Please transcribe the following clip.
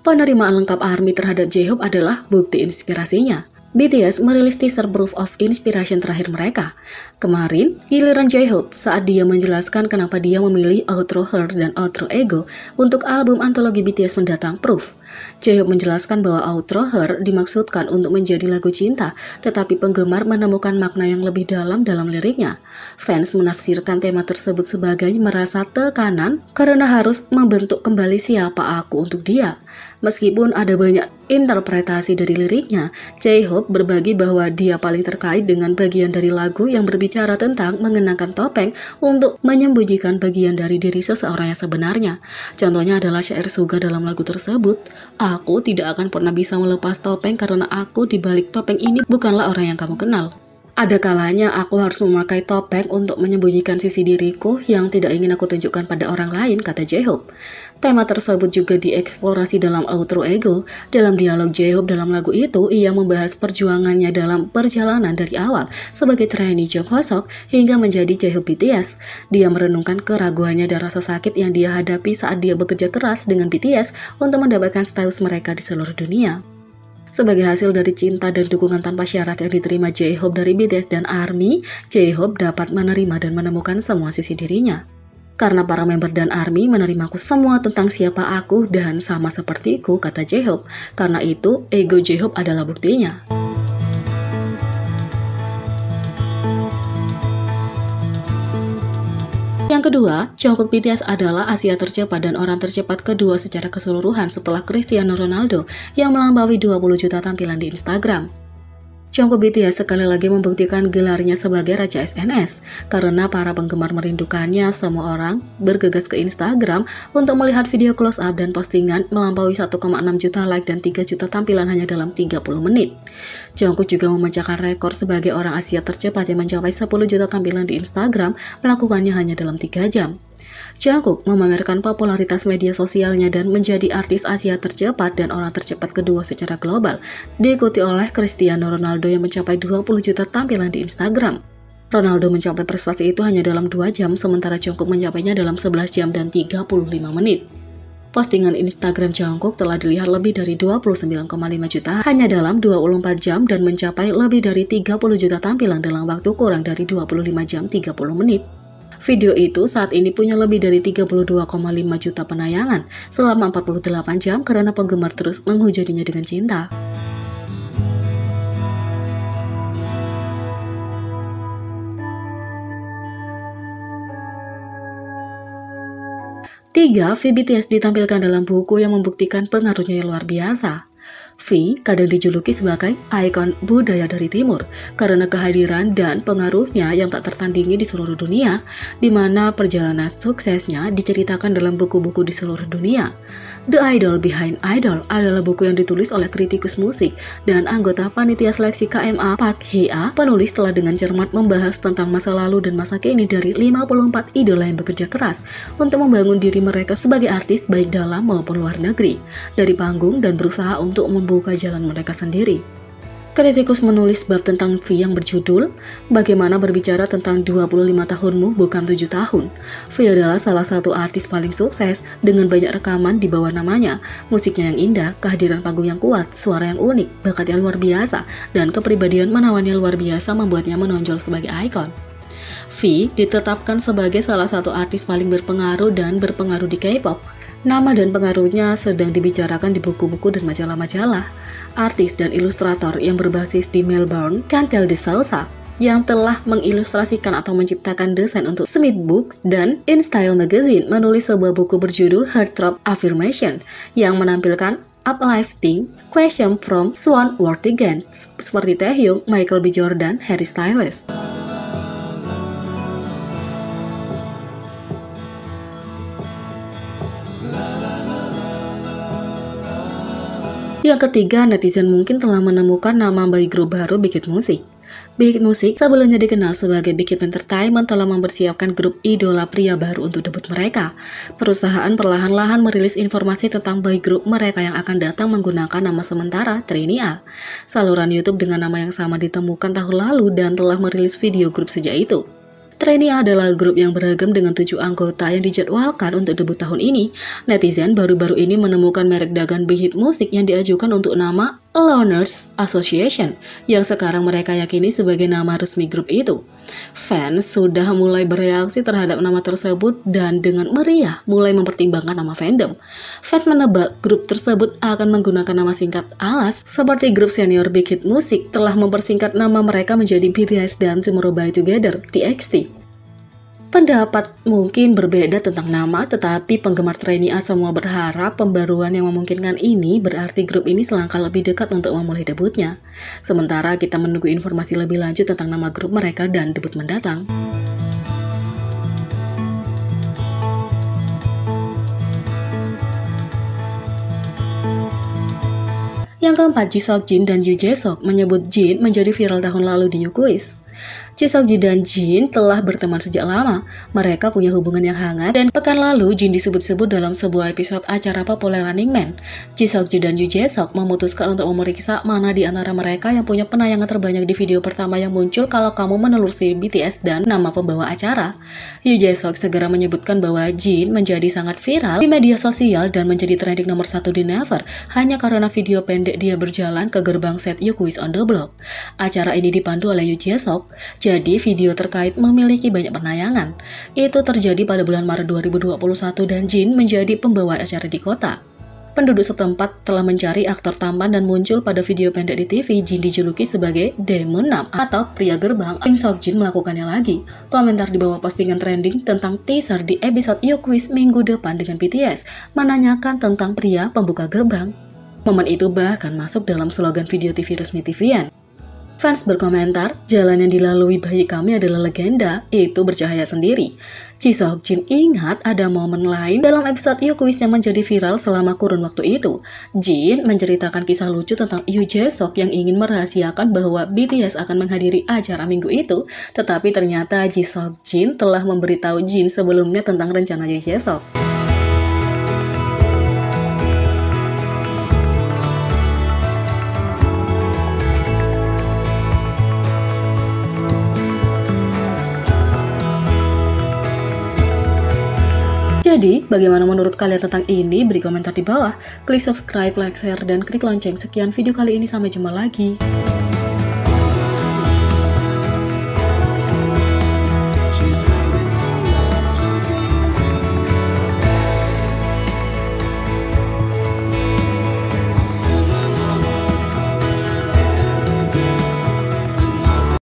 Penerimaan lengkap ARMY terhadap J-Hope adalah bukti inspirasinya. BTS merilis teaser Proof of Inspiration terakhir mereka. Kemarin, giliran J-Hope saat dia menjelaskan kenapa dia memilih Outro Her dan Outro Ego untuk album antologi BTS mendatang Proof. J-Hope menjelaskan bahwa Outro Her dimaksudkan untuk menjadi lagu cinta, tetapi penggemar menemukan makna yang lebih dalam liriknya. Fans menafsirkan tema tersebut sebagai merasa tekanan karena harus membentuk kembali siapa aku untuk dia. Meskipun ada banyak interpretasi dari liriknya, J-Hope berbagi bahwa dia paling terkait dengan bagian dari lagu yang berbicara tentang mengenakan topeng untuk menyembunyikan bagian dari diri seseorang yang sebenarnya. Contohnya adalah syair Suga dalam lagu tersebut. Aku tidak akan pernah bisa melepas topeng karena aku di balik topeng ini bukanlah orang yang kamu kenal. Ada kalanya aku harus memakai topeng untuk menyembunyikan sisi diriku yang tidak ingin aku tunjukkan pada orang lain, kata J-Hope. Tema tersebut juga dieksplorasi dalam Outro Ego. Dalam dialog J-Hope dalam lagu itu, ia membahas perjuangannya dalam perjalanan dari awal sebagai trainee Jung Hoseok hingga menjadi J-Hope BTS. Dia merenungkan keraguannya dan rasa sakit yang dia hadapi saat dia bekerja keras dengan BTS untuk mendapatkan status mereka di seluruh dunia. Sebagai hasil dari cinta dan dukungan tanpa syarat yang diterima J-Hope dari BTS dan ARMY, J-Hope dapat menerima dan menemukan semua sisi dirinya. Karena para member dan ARMY menerimaku semua tentang siapa aku dan sama sepertiku, kata J-Hope. Karena itu, ego J-Hope adalah buktinya. Yang kedua, Jungkook BTS adalah Asia tercepat dan orang tercepat kedua secara keseluruhan setelah Cristiano Ronaldo yang melampaui 20 juta tampilan di Instagram. Jungkook BTS sekali lagi membuktikan gelarnya sebagai Raja SNS, karena para penggemar merindukannya. Semua orang bergegas ke Instagram untuk melihat video close up dan postingan melampaui 1,6 juta like dan 3 juta tampilan hanya dalam 30 menit. Jungkook juga memecahkan rekor sebagai orang Asia tercepat yang mencapai 10 juta tampilan di Instagram, melakukannya hanya dalam 3 jam. Jungkook memamerkan popularitas media sosialnya dan menjadi artis Asia tercepat dan orang tercepat kedua secara global, diikuti oleh Cristiano Ronaldo yang mencapai 20 juta tampilan di Instagram. Ronaldo mencapai prestasi itu hanya dalam 2 jam, sementara Jungkook mencapainya dalam 11 jam dan 35 menit. Postingan Instagram Jungkook telah dilihat lebih dari 29,5 juta hanya dalam 24 jam dan mencapai lebih dari 30 juta tampilan dalam waktu kurang dari 25 jam 30 menit. Video itu saat ini punya lebih dari 32,5 juta penayangan selama 48 jam karena penggemar terus menghujaninya dengan cinta. Tiga, V BTS ditampilkan dalam buku yang membuktikan pengaruhnya yang luar biasa. V kadang dijuluki sebagai ikon budaya dari Timur karena kehadiran dan pengaruhnya yang tak tertandingi di seluruh dunia, di mana perjalanan suksesnya diceritakan dalam buku-buku di seluruh dunia. The Idol Behind Idol adalah buku yang ditulis oleh kritikus musik dan anggota panitia seleksi KMA Park Hye-a. Penulis telah dengan cermat membahas tentang masa lalu dan masa kini dari 54 idola yang bekerja keras untuk membangun diri mereka sebagai artis baik dalam maupun luar negeri, dari panggung dan berusaha untuk membuka jalan mereka sendiri. Kritikus menulis bab tentang V yang berjudul Bagaimana Berbicara Tentang 25 Tahunmu Bukan 7 Tahun. V adalah salah satu artis paling sukses dengan banyak rekaman di bawah namanya, musiknya yang indah, kehadiran panggung yang kuat, suara yang unik, bakat yang luar biasa, dan kepribadian menawan yang luar biasa membuatnya menonjol sebagai ikon. V ditetapkan sebagai salah satu artis paling berpengaruh dan berpengaruh di K-pop. Nama dan pengaruhnya sedang dibicarakan di buku-buku dan majalah-majalah. Artis dan ilustrator yang berbasis di Melbourne, Chantal de Souza, yang telah mengilustrasikan atau menciptakan desain untuk Smith Books dan InStyle Magazine, menulis sebuah buku berjudul Heartthrob Affirmation yang menampilkan uplifting question from Swan Worthington seperti Taehyung, Michael B. Jordan, Harry Styles. Yang ketiga, netizen mungkin telah menemukan nama boy group baru Big Hit Music. Big Hit Music sebelumnya dikenal sebagai Big Hit Entertainment telah mempersiapkan grup idola pria baru untuk debut mereka. Perusahaan perlahan-lahan merilis informasi tentang boy group mereka yang akan datang menggunakan nama sementara Trainee A. Saluran YouTube dengan nama yang sama ditemukan tahun lalu dan telah merilis video grup sejak itu. TRAINee adalah grup yang beragam dengan 7 anggota yang dijadwalkan untuk debut tahun ini. Netizen baru-baru ini menemukan merek dagang big hit musik yang diajukan untuk nama Loners Association, yang sekarang mereka yakini sebagai nama resmi grup itu. Fans sudah mulai bereaksi terhadap nama tersebut dan dengan meriah mulai mempertimbangkan nama fandom. Fans menebak grup tersebut akan menggunakan nama singkat alas, seperti grup senior big hit musik telah mempersingkat nama mereka menjadi BTS dan Tomorrow by Together (TXT). Pendapat mungkin berbeda tentang nama, tetapi penggemar TRAINee semua berharap pembaruan yang memungkinkan ini berarti grup ini selangkah lebih dekat untuk memulai debutnya. Sementara kita menunggu informasi lebih lanjut tentang nama grup mereka dan debut mendatang. Yang keempat, Jisoo dan Yoo Jae-suk menyebut Jin menjadi viral tahun lalu di YouQuiz. Jisoo dan Jin telah berteman sejak lama. Mereka punya hubungan yang hangat dan pekan lalu Jin disebut-sebut dalam sebuah episode acara populer Running Man. Jisoo dan Yoo Jae-suk memutuskan untuk memeriksa mana di antara mereka yang punya penayangan terbanyak di video pertama yang muncul kalau kamu menelusuri BTS dan nama pembawa acara. Yoo Jae-suk segera menyebutkan bahwa Jin menjadi sangat viral di media sosial dan menjadi trending nomor 1 di Naver hanya karena video pendek dia berjalan ke gerbang set YouQuiz on the Block. Acara ini dipandu oleh Yoo Jae-suk. Jadi video terkait memiliki banyak penayangan. Itu terjadi pada bulan Maret 2021 dan Jin menjadi pembawa acara di kota. Penduduk setempat telah mencari aktor tampan dan muncul pada video pendek di TV. Jin dijuluki sebagai Demon Nam atau pria gerbang. Kim Seokjin melakukannya lagi. Komentar di bawah postingan trending tentang teaser di episode YouQuiz minggu depan dengan BTS menanyakan tentang pria pembuka gerbang. Momen itu bahkan masuk dalam slogan video TV resmi TVN. Fans berkomentar, jalan yang dilalui bayi kami adalah legenda, itu bercahaya sendiri. Jisoo ingat ada momen lain dalam episode YouQuiz yang menjadi viral selama kurun waktu itu. Jin menceritakan kisah lucu tentang Yoo Jae-suk yang ingin merahasiakan bahwa BTS akan menghadiri acara minggu itu, tetapi ternyata Jisoo telah memberitahu Jin sebelumnya tentang rencana Yoo Jae-suk. Jadi, bagaimana menurut kalian tentang ini? Beri komentar di bawah. Klik subscribe, like, share, dan klik lonceng. Sekian video kali ini, sampai jumpa lagi.